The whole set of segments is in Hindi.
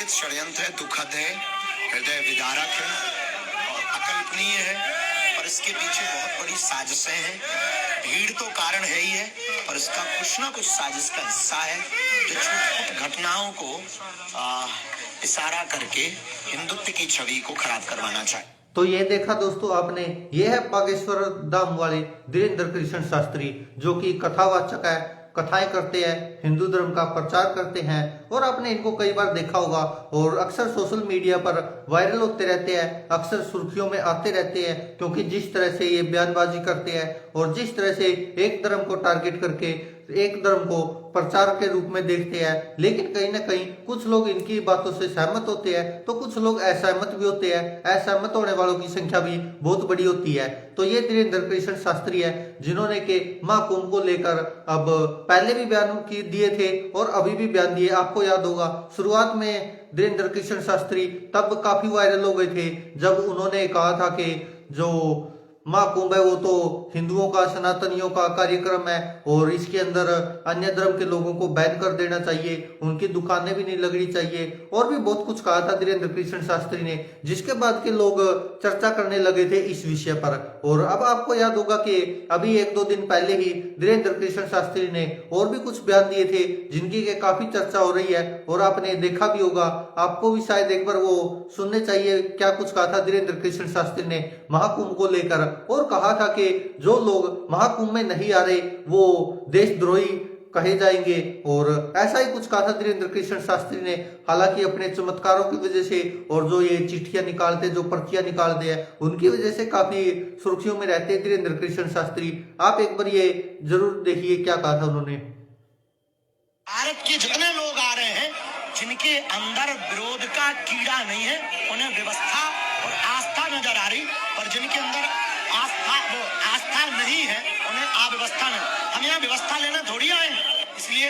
कथित षड्यंत्र है, दुखद है, हृदय विदारक है और अकल्पनीय है, और इसके पीछे बहुत बड़ी साजिशें हैं। भीड़ तो कारण है ही है, पर इसका कुछ ना कुछ साजिश का हिस्सा है जो छोटी घटनाओं को इशारा करके हिंदुत्व की छवि को खराब करवाना चाहे। तो ये देखा दोस्तों आपने, ये है बागेश्वर धाम वाले धीरेन्द्र कृष्ण शास्त्री, जो कि कथावाचक है, कथाएं करते हैं, हिंदू धर्म का प्रचार करते हैं, और आपने इनको कई बार देखा होगा और अक्सर सोशल मीडिया पर वायरल होते रहते हैं, अक्सर सुर्खियों में आते रहते हैं, क्योंकि जिस तरह से ये बयानबाजी करते हैं और जिस तरह से एक धर्म को टारगेट करके एक धर्म को प्रचार के रूप में देखते हैं। लेकिन कहीं ना कहीं कुछ लोग इनकी बातों से सहमत होते हैं, तो कुछ लोग असहमत भी होते हैं। असहमत होने वालों की संख्या भी बहुत बड़ी होती है। तो ये धीरेन्द्र कृष्ण शास्त्री है, जिन्होंने के महाकुंभ को लेकर अब पहले भी बयान दिए थे और अभी भी बयान दिए। आपको याद होगा शुरुआत में धीरेन्द्र कृष्ण शास्त्री तब काफी वायरल हो गए थे जब उन्होंने कहा था कि जो महाकुंभ है वो तो हिंदुओं का, सनातनियों का कार्यक्रम है और इसके अंदर अन्य धर्म के लोगों को बैन कर देना चाहिए, उनकी दुकानें भी नहीं लगनी चाहिए, और भी बहुत कुछ कहा था धीरेन्द्र कृष्ण शास्त्री ने, जिसके बाद के लोग चर्चा करने लगे थे इस विषय पर। और अब आपको याद होगा कि अभी 1-2 दिन पहले ही धीरेन्द्र कृष्ण शास्त्री ने और भी कुछ बयान दिए थे जिनकी के काफी चर्चा हो रही है, और आपने देखा भी होगा, आपको भी शायद एक बार वो सुनने चाहिए क्या कुछ कहा था धीरेन्द्र कृष्ण शास्त्री ने महाकुंभ को लेकर। और कहा था कि जो लोग महाकुंभ में नहीं आ रहे वो देशद्रोही कहे जाएंगे, और ऐसा ही कुछ कहा था धीरेन्द्र कृष्ण शास्त्री ने। हालांकि अपने चमत्कारों की वजह से और जो ये चिट्ठियां निकालते, जो पर्चियां निकालते हैं, उनकी वजह से काफी सुर्खियों में रहते हैं धीरेन्द्र कृष्ण शास्त्री। आप एक बार ये जरूर देखिए क्या कहा था उन्होंने। भारत के जितने लोग आ रहे हैं जिनके अंदर विरोध का कीड़ा नहीं है, उन्हें व्यवस्था और आस्था नजर आ रही, और जिनके अंदर आस्था नहीं है उन्हें अव्यवस्था नहीं। हम यहाँ व्यवस्था लेना थोड़ी आए, इसलिए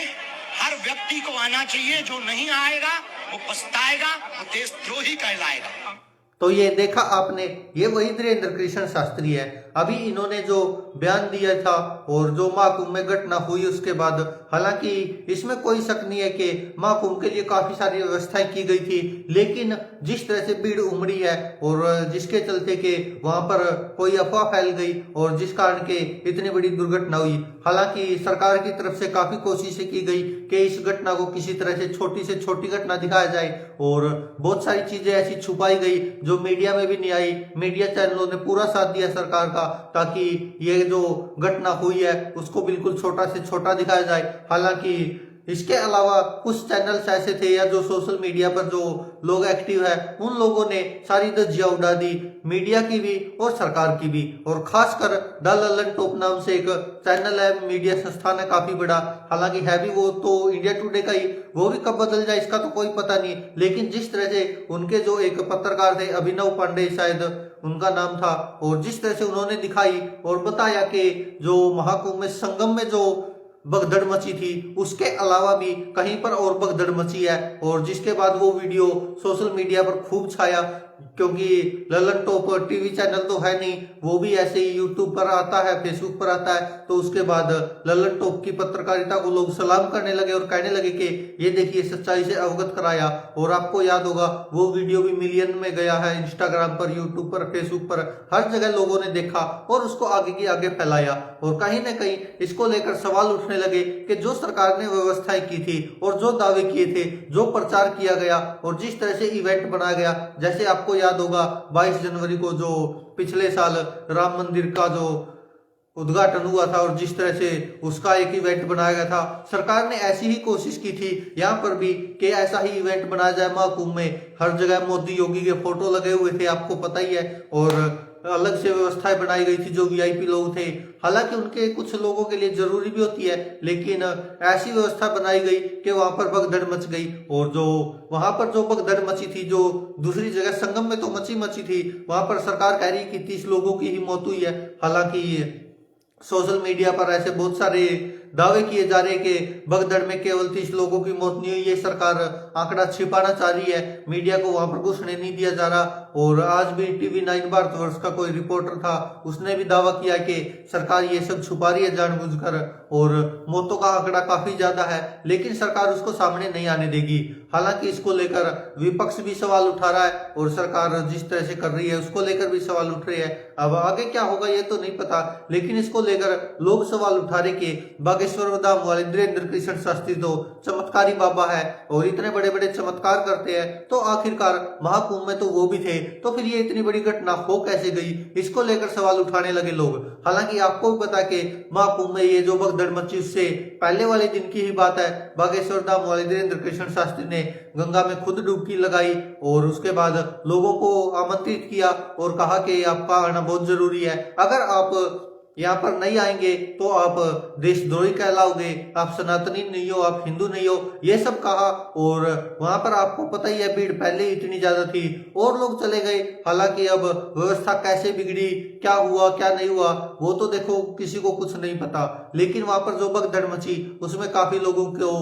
हर व्यक्ति को आना चाहिए। जो नहीं आएगा वो पछताएगा, वो देशद्रोही कहलाएगा। तो ये देखा आपने, ये वही धीरेन्द्र कृष्ण शास्त्री है। अभी इन्होंने जो बयान दिया था और जो महाकुंभ में घटना हुई उसके बाद, हालांकि इसमें कोई शक नहीं है कि महाकुंभ के लिए काफी सारी व्यवस्थाएं की गई थी, लेकिन जिस तरह से भीड़ उमड़ी है और जिसके चलते के वहां पर कोई अफवाह फैल गई और जिस कारण के इतनी बड़ी दुर्घटना हुई। हालांकि सरकार की तरफ से काफी कोशिशें की गई कि इस घटना को किसी तरह से छोटी घटना दिखाया जाए, और बहुत सारी चीजें ऐसी छुपाई गई जो मीडिया में भी नहीं आई। मीडिया चैनलों ने पूरा साथ दिया सरकार का, ताकि ये जो घटना हुई है उसको बिल्कुल छोटा से छोटा दिखाया जाए। हालांकि इसके अलावा कुछ चैनल्स ऐसे थे या जो सोशल मीडिया पर जो लोग एक्टिव है, उन लोगों ने सारी धज्जियां उड़ा दी, मीडिया की भी और सरकार की भी। और खासकर द ललन टॉप नाम से एक चैनल है, मीडिया संस्थान है काफी बड़ा, हालांकि है भी वो तो इंडिया टुडे का ही, वो भी कब बदल जाए इसका तो कोई पता नहीं। लेकिन जिस तरह से उनके जो एक पत्रकार थे, अभिनव पांडे शायद उनका नाम था, और जिस तरह से उन्होंने दिखाई और बताया कि जो महाकुंभ में संगम में जो भगदड़ मची थी, उसके अलावा भी कहीं पर और भगदड़ मची है, और जिसके बाद वो वीडियो सोशल मीडिया पर खूब छाया, क्योंकि ललन टॉप टीवी चैनल तो है नहीं, वो भी ऐसे ही यूट्यूब पर आता है, फेसबुक पर आता है। तो उसके बाद ललन टॉप की पत्रकारिता को लोग सलाम करने लगे और कहने लगे कि ये देखिए सच्चाई से अवगत कराया। और आपको याद होगा वो वीडियो भी मिलियन में गया है, इंस्टाग्राम पर, यूट्यूब पर, फेसबुक पर, हर जगह लोगों ने देखा और उसको आगे की आगे फैलाया। और कहीं ना कहीं इसको लेकर सवाल उठने लगे कि जो सरकार ने व्यवस्थाएं की थी और जो दावे किए थे, जो प्रचार किया गया और जिस तरह से इवेंट बनाया गया, जैसे आपको याद होगा 22 जनवरी को जो पिछले साल राम मंदिर का जो उद्घाटन हुआ था और जिस तरह से उसका एक इवेंट बनाया गया था, सरकार ने ऐसी ही कोशिश की थी यहाँ पर भी कि ऐसा ही इवेंट बनाया जाए महाकुंभ में। हर जगह मोदी योगी के फोटो लगे हुए थे, आपको पता ही है, और अलग से व्यवस्थाएं बनाई गई थी जो वीआईपी लोग थे। हालांकि उनके कुछ लोगों के लिए जरूरी भी होती है, लेकिन ऐसी व्यवस्था बनाई गई कि वहां पर भगदड़ मच गई। और जो वहां पर जो भगदड़ मची थी, जो दूसरी जगह संगम में तो मची थी, वहां पर सरकार कह रही कि 30 लोगों की ही मौत हुई है। हालांकि सोशल मीडिया पर ऐसे बहुत सारे दावे किए जा रहे हैं कि भगदड़ में केवल 30 लोगों की मौत नहीं हुई। ये सरकार आंकड़ा छिपाना चाह रही है, मीडिया को वहां पर घुसने नहीं दिया जा रहा। और आज भी TV9 भारतवर्ष का कोई रिपोर्टर था, उसने भी दावा किया कि सरकार ये सब छुपा रही है जानबूझकर और मौतों का आंकड़ा काफी ज्यादा है, लेकिन सरकार उसको सामने नहीं आने देगी। हालांकि इसको लेकर विपक्ष भी सवाल उठा रहा है और सरकार जिस तरह से कर रही है उसको लेकर भी सवाल उठ रहे हैं। अब आगे क्या होगा ये तो नहीं पता, लेकिन इसको लेकर लोग सवाल उठा रहे कि बागेश्वर धाम वाले वीरेंद्र कृष्ण शास्त्री तो चमत्कारी बाबा है और इतने बड़े बड़े चमत्कार करते हैं, तो आखिरकार महाकुंभ में तो वो भी थे, तो फिर ये इतनी बड़ी घटना हो कैसे गई, इसको लेकर सवाल उठाने लगे लोग। हालांकि आपको भी पता कि महाकुंभ में ये जो भगदड़ मची उससे पहले वाले दिन की ही बात है। बागेश्वर धाम वाले वीरेंद्र कृष्ण शास्त्री ने गंगा में खुद डुबकी लगाई और उसके बाद लोगों को आमंत्रित किया और कहा कि आपका आना बहुत जरूरी है, अगर आप यहाँ पर नहीं आएंगे तो आप देशद्रोही कहलाओगे, आप सनातनी नहीं हो, आप हिंदू नहीं हो, ये सब कहा। और वहां पर आपको पता ही है भीड़ पहले ही इतनी ज्यादा थी और लोग चले गए। हालांकि अब व्यवस्था कैसे बिगड़ी, क्या हुआ क्या नहीं हुआ, वो तो देखो किसी को कुछ नहीं पता, लेकिन वहां पर जो भगदड़ मची उसमें काफी लोगों को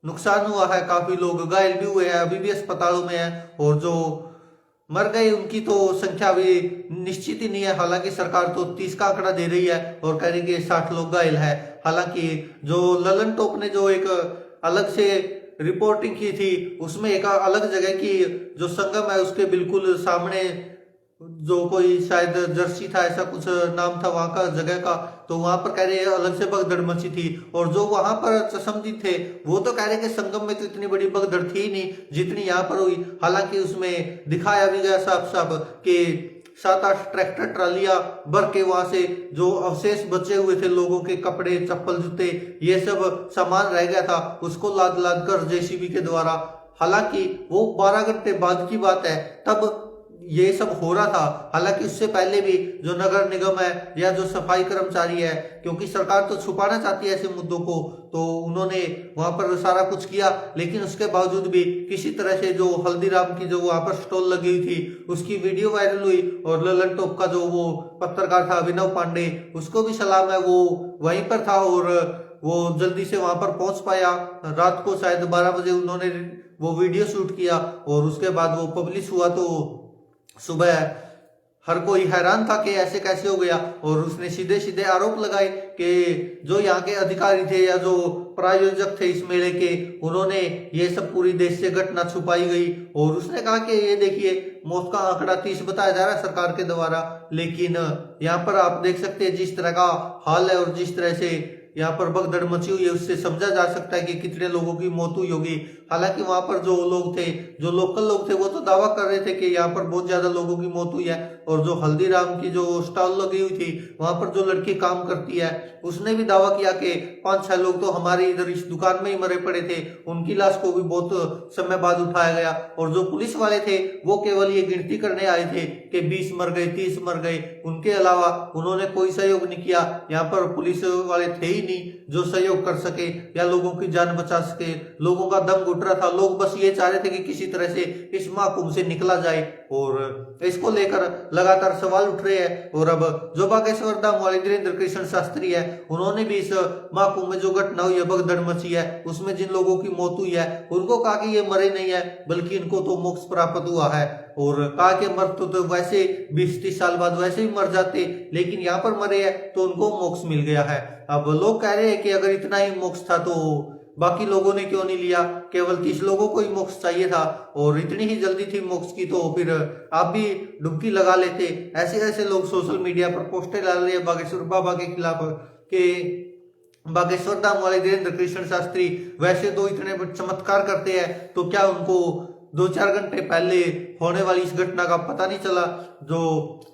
नुकसान हुआ है, काफी लोग घायल भी हुए हैं, अभी भी अस्पतालों में है, और जो मर गए उनकी तो संख्या भी निश्चित ही नहीं है। हालांकि सरकार तो 30 का आंकड़ा दे रही है और कह रही है कि 60 लोग घायल है। हालांकि जो ललन टॉप ने जो एक अलग से रिपोर्टिंग की थी उसमें एक अलग जगह की जो संगम है उसके बिल्कुल सामने जो कोई शायद जर्सी था ऐसा कुछ नाम था वहां का जगह का, तो वहां पर कह रहे अलग से भगदड़ मची थी। और जो वहां पर चशमदीद थे वो तो कह रहे कि संगम में तो इतनी बड़ी भगदड़ थी नहीं जितनी यहाँ पर हुई। हालांकि उसमें दिखाया भी गया साफ साफ कि 7-8 ट्रैक्टर ट्रालियां भर के वहां से जो अवशेष बचे हुए थे, लोगों के कपड़े चप्पल जूते ये सब सामान रह गया था, उसको लाद लाद कर JCB के द्वारा। हालांकि वो 12 घंटे बाद की बात है तब ये सब हो रहा था। हालांकि उससे पहले भी जो नगर निगम है या जो सफाई कर्मचारी है, क्योंकि सरकार तो छुपाना चाहती है ऐसे मुद्दों को, तो उन्होंने वहां पर सारा कुछ किया, लेकिन उसके बावजूद भी किसी तरह से जो हल्दीराम की जो वहां पर स्टॉल लगी हुई थी उसकी वीडियो वायरल हुई। और ललन टॉप का जो वो पत्रकार था अभिनव पांडे, उसको भी सलाम है, वो वहीं पर था और वो जल्दी से वहां पर पहुंच पाया। रात को शायद 12 बजे उन्होंने वो वीडियो शूट किया और उसके बाद वो पब्लिश हुआ, तो सुबह हर कोई हैरान था कि ऐसे कैसे हो गया। और उसने सीधे सीधे आरोप लगाए कि जो यहाँ के अधिकारी थे या जो प्रायोजक थे इस मेले के, उन्होंने ये सब पूरी देश से घटना छुपाई गई। और उसने कहा कि ये देखिए मौत का आंकड़ा 30 बताया जा रहा है सरकार के द्वारा, लेकिन यहाँ पर आप देख सकते हैं जिस तरह का हाल है और जिस तरह से यहाँ पर भगदड़ मची हुई है उससे समझा जा सकता है कि कितने लोगों की मौत हुई होगी। हालांकि वहां पर जो लोग थे, जो लोकल लोग थे, वो तो दावा कर रहे थे कि यहाँ पर बहुत ज्यादा लोगों की मौत हुई है। और जो हल्दीराम की जो स्टॉल लगी हुई थी वहां पर जो लड़की काम करती है उसने भी दावा किया कि 5-6 लोग तो हमारे इधर इस दुकान में ही मरे पड़े थे, उनकी लाश को भी बहुत समय बाद उठाया गया। और जो पुलिस वाले थे वो केवल ये गिनती करने आए थे कि 20 मर गए 30 मर गए, उनके अलावा उन्होंने कोई सहयोग नहीं किया। यहाँ पर पुलिस वाले थे ही नहीं जो सहयोग कर सके या लोगों की जान बचा सके। लोगों का दम घुट रहा था, लोग बस ये चाह रहे थे कि किसी तरह से इस महाकुंभ से निकला जाए और इसको लेकर लगातार सवाल उठ रहे हैं। और अब जो बागेश्वर धाम वाले वीरेंद्र कृष्ण शास्त्री है उन्होंने भी इस महाकुंभ में जो घटना हुई है, भगदड़ मची है, उसमें जिन लोगों की मौत हुई है उनको कहा कि ये मरे नहीं है बल्कि इनको तो मोक्ष प्राप्त हुआ है। और कहा कि मर तो वैसे 20-30 साल बाद वैसे ही मर जाते, लेकिन यहाँ पर मरे हैं तो उनको मोक्ष मिल गया है। अब लोग कह रहे हैं कि अगर इतना ही मोक्ष था तो बाकी लोगों ने क्यों नहीं लिया, केवल 30 लोगों को ही मोक्ष चाहिए था और इतनी ही जल्दी थी मोक्ष की, तो फिर आप भी डुबकी लगा लेते। ऐसे ऐसे लोग सोशल मीडिया पर पोस्टर डाल रहे हैं बागेश्वर बाबा के खिलाफ के बागेश्वर धाम वाले वीरेंद्र कृष्ण शास्त्री वैसे तो इतने चमत्कार करते हैं, तो क्या उनको 2-4 घंटे पहले होने वाली इस घटना का पता नहीं चला? जो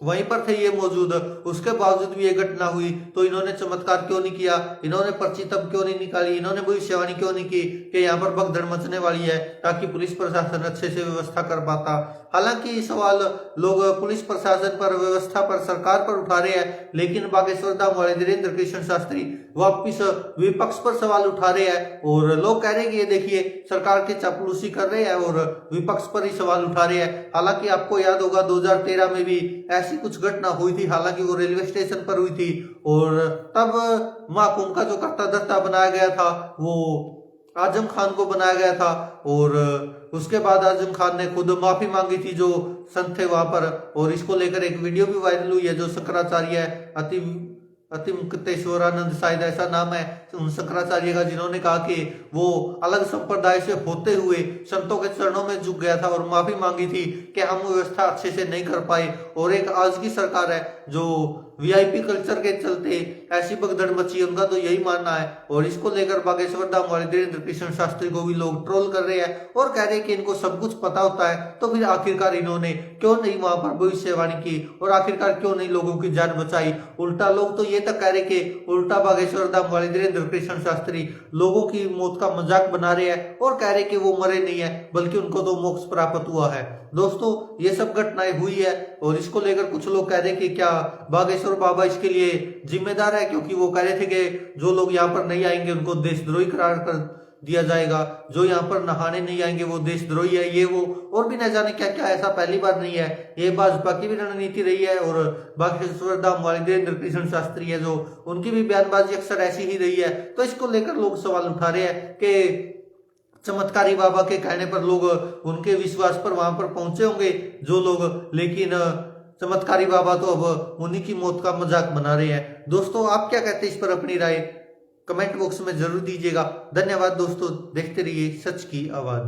वहीं पर थे ये मौजूद, उसके बावजूद भी ये घटना हुई, तो इन्होंने चमत्कार क्यों नहीं किया, इन्होंने पर्ची तब क्यों नहीं निकाली, इन्होंने भविष्यवाणी क्यों नहीं की कि यहाँ पर भगदड़ मचने वाली है, ताकि पुलिस प्रशासन अच्छे से व्यवस्था कर पाता। हालांकि सवाल लोग पुलिस प्रशासन पर, व्यवस्था पर, सरकार पर उठा रहे हैं, लेकिन बागेश्वर धाम वाले वीरेंद्र कृष्ण शास्त्री वापिस विपक्ष पर सवाल उठा रहे हैं और लोग कह रहे हैं कि ये देखिए सरकार की चापलूसी कर रहे हैं और विपक्ष पर ही सवाल उठा रहे हैं। हालांकि आपको याद होगा 2013 में भी ऐसी कुछ घटना हुई थी, हालांकि वो रेलवे स्टेशन पर हुई थी और तब महाकुंभ का जो कर्ता धर्ता बनाया गया था वो आजम खान को बनाया गया था और उसके बाद आजम खान ने खुद माफी मांगी थी जो संत थे वहां पर, और इसको लेकर एक वीडियो भी वायरल हुई है जो शंकराचार्य अतिमुक्तेश्वरानंद शायद ऐसा नाम है उन शंकराचार्य का, जिन्होंने कहा कि वो अलग संप्रदाय से होते हुए संतों के चरणों में झुक गया था और माफी मांगी थी कि हम व्यवस्था अच्छे से नहीं कर पाए। और एक आज की सरकार है जो वीआईपी कल्चर के चलते ऐसी भगदड़ मची, उनका तो यही मानना है। और इसको लेकर बागेश्वर धाम वाले धीरेन्द्र कृष्ण शास्त्री को भी लोग ट्रोल कर रहे हैं और कह रहे हैं कि इनको सब कुछ पता होता है, तो फिर आखिरकार इन्होंने क्यों नहीं वहां पर भविष्यवाणी की और आखिरकार क्यों नहीं लोगों की जान बचाई। उल्टा लोग तो ये तक कह रहे कि उल्टा बागेश्वर धाम वाले धीरेन्द्र कृष्ण शास्त्री लोगों की मौत का मजाक बना रहे हैं और कह रहे कि वो मरे नहीं है बल्कि उनको तो मोक्ष प्राप्त हुआ है। दोस्तों ये सब घटनाएं हुई है और इसको लेकर कुछ लोग कह रहे कि क्या बागेश्वर बाबा इसके लिए जिम्मेदार है, क्योंकि वो कह रहे थे कि जो लोग यहाँ पर नहीं आएंगे उनको देशद्रोही करार कर दिया जाएगा, जो यहाँ पर नहाने नहीं आएंगे वो देशद्रोही है, ये वो और भी न जाने क्या क्या। ऐसा पहली बार नहीं है, ये भाजपा की भी रणनीति रही है और बागेश्वर धाम वाले धीरेन्द्र कृष्ण शास्त्री है जो उनकी भी बयानबाजी अक्सर ऐसी ही रही है। तो इसको लेकर लोग सवाल उठा रहे हैं कि चमत्कारी बाबा के कहने पर लोग उनके विश्वास पर वहां पर पहुंचे होंगे जो लोग, लेकिन चमत्कारी बाबा तो अब उन्हीं की मौत का मजाक बना रहे हैं। दोस्तों आप क्या कहते हैं इस पर अपनी राय कमेंट बॉक्स में जरूर दीजिएगा। धन्यवाद दोस्तों, देखते रहिए सच की आवाज।